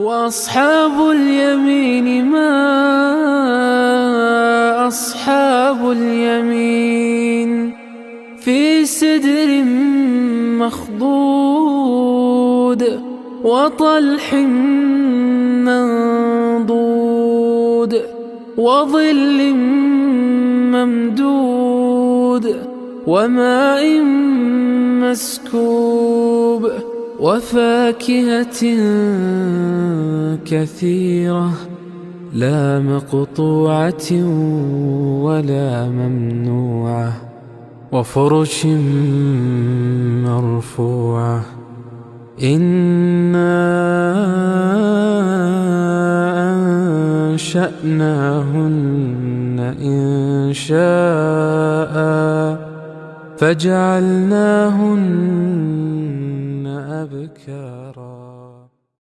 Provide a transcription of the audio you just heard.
وأصحاب اليمين ما أصحاب اليمين في سدر مخضود وطلح منضود وظل ممدود وماء مسكوب وفاكهة كثيرة لا مقطوعة ولا ممنوعة وفرش مرفوعة إنا أنشأناهن إنشاء فجعلناهن